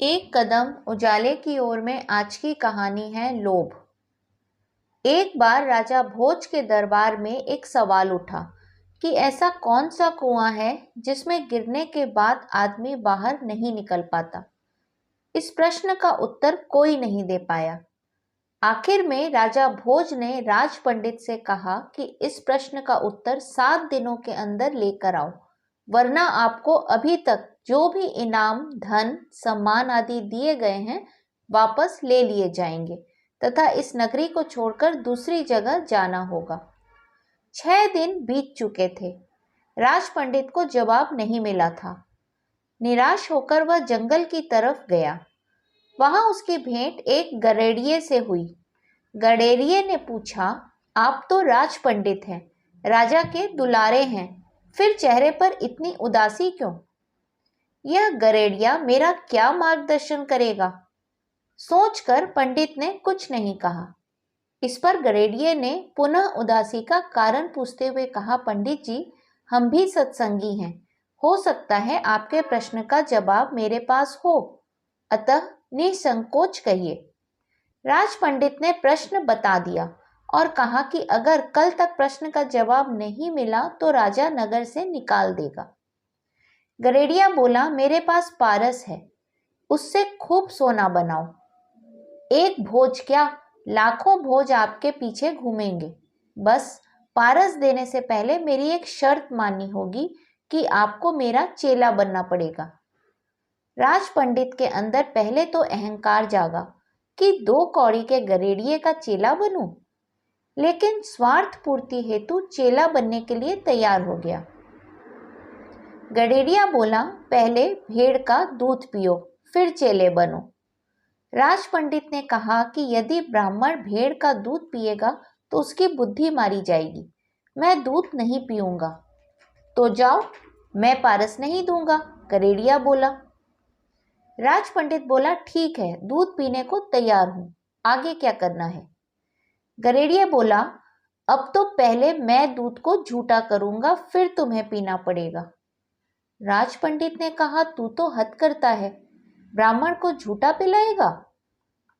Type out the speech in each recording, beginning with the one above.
एक कदम उजाले की ओर में आज की कहानी है लोभ। एक बार राजा भोज के दरबार में एक सवाल उठा कि ऐसा कौन सा कुआं है जिसमें गिरने के बाद आदमी बाहर नहीं निकल पाता। इस प्रश्न का उत्तर कोई नहीं दे पाया। आखिर में राजा भोज ने राज पंडित से कहा कि इस प्रश्न का उत्तर 7 दिनों के अंदर लेकर आओ, वरना आपको अभी तक जो भी इनाम, धन, सम्मान आदि दिए गए हैं वापस ले लिए जाएंगे तथा इस नगरी को छोड़कर दूसरी जगह जाना होगा। 6 दिन बीत चुके थे। राज पंडित को जवाब नहीं मिला था। निराश होकर वह जंगल की तरफ गया। वहां उसकी भेंट एक गडेरिये से हुई। गडेरिये ने पूछा, आप तो राज पंडित हैं, राजा के दुलारे हैं, फिर चेहरे पर इतनी उदासी क्यों? यह गडेरिया मेरा क्या मार्गदर्शन करेगा? सोचकर पंडित ने कुछ नहीं कहा। इस पर गडेरिये ने पुनः उदासी का कारण पूछते हुए कहा, पंडित जी, हम भी सत्संगी हैं, हो सकता है आपके प्रश्न का जवाब मेरे पास हो, अतः निसंकोच कहिए। राज पंडित ने प्रश्न बता दिया और कहा कि अगर कल तक प्रश्न का जवाब नहीं मिला तो राजा नगर से निकाल देगा। गडेरिया बोला, मेरे पास पारस है, उससे खूब सोना बनाओ। एक भोज क्या, लाखों भोज आपके पीछे घूमेंगे। बस पारस देने से पहले मेरी एक शर्त माननी होगी कि आपको मेरा चेला बनना पड़ेगा। राज पंडित के अंदर पहले तो अहंकार जागा कि 2 कौड़ी के गडेरिये का चेला बनूं, लेकिन स्वार्थ पूर्ति हेतु चेला बनने के लिए तैयार हो गया। गडेरिया बोला, पहले भेड़ का दूध पियो, फिर चेले बनो। राज पंडित ने कहा कि यदि ब्राह्मण भेड़ का दूध पिएगा तो उसकी बुद्धि मारी जाएगी, मैं दूध नहीं पीऊंगा। तो जाओ, मैं पारस नहीं दूंगा, गडेरिया बोला। राज पंडित बोला, ठीक है, दूध पीने को तैयार हूं, आगे क्या करना है? गडेरिया बोला, अब तो पहले मैं दूध को झूठा करूंगा, फिर तुम्हें पीना पड़ेगा। राज पंडित ने कहा, तू तो हद करता है, ब्राह्मण को झूठा पिलाएगा?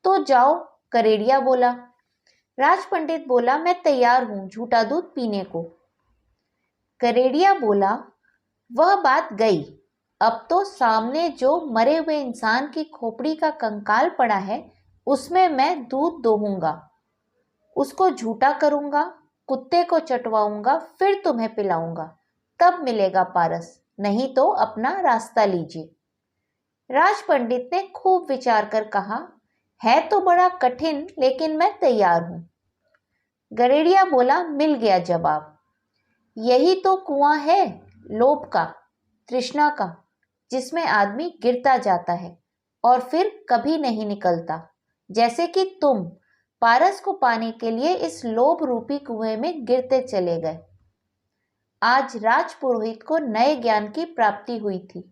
तो जाओ, गडेरिया बोला। राज पंडित बोला, मैं तैयार हूं झूठा दूध पीने को। गडेरिया बोला, वह बात गई, अब तो सामने जो मरे हुए इंसान की खोपड़ी का कंकाल पड़ा है उसमें मैं दूध दोहूंगा, उसको झूठा करूंगा, कुत्ते को चटवाऊंगा, फिर तुम्हें पिलाऊंगा, तब मिलेगा पारस, नहीं तो अपना रास्ता लीजिए। राज पंडित ने खूब विचार कर कहा, है तो बड़ा कठिन, लेकिन मैं तैयार हूं। गडेरिया बोला, मिल गया जवाब। यही तो कुआं है लोभ का, तृष्णा का, जिसमें आदमी गिरता जाता है और फिर कभी नहीं निकलता, जैसे कि तुम पारस को पाने के लिए इस लोभ रूपी कुएं में गिरते चले गए। आज राजपुरोहित को नए ज्ञान की प्राप्ति हुई थी,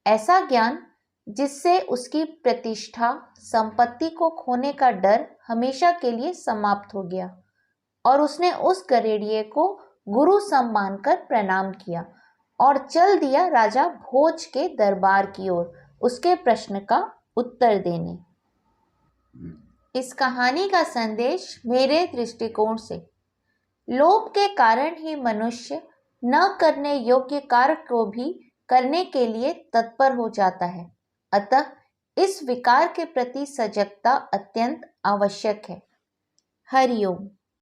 ऐसा ज्ञान जिससे उसकी प्रतिष्ठा, संपत्ति को खोने का डर हमेशा के लिए समाप्त हो गया और उसने उस गडेरिये को गुरु सम मानकर प्रणाम किया और चल दिया राजा भोज के दरबार की ओर उसके प्रश्न का उत्तर देने। इस कहानी का संदेश मेरे दृष्टिकोण से, लोभ के कारण ही मनुष्य न करने योग्य कार्य को भी करने के लिए तत्पर हो जाता है। अतः इस विकार के प्रति सजगता अत्यंत आवश्यक है। हरि ओम।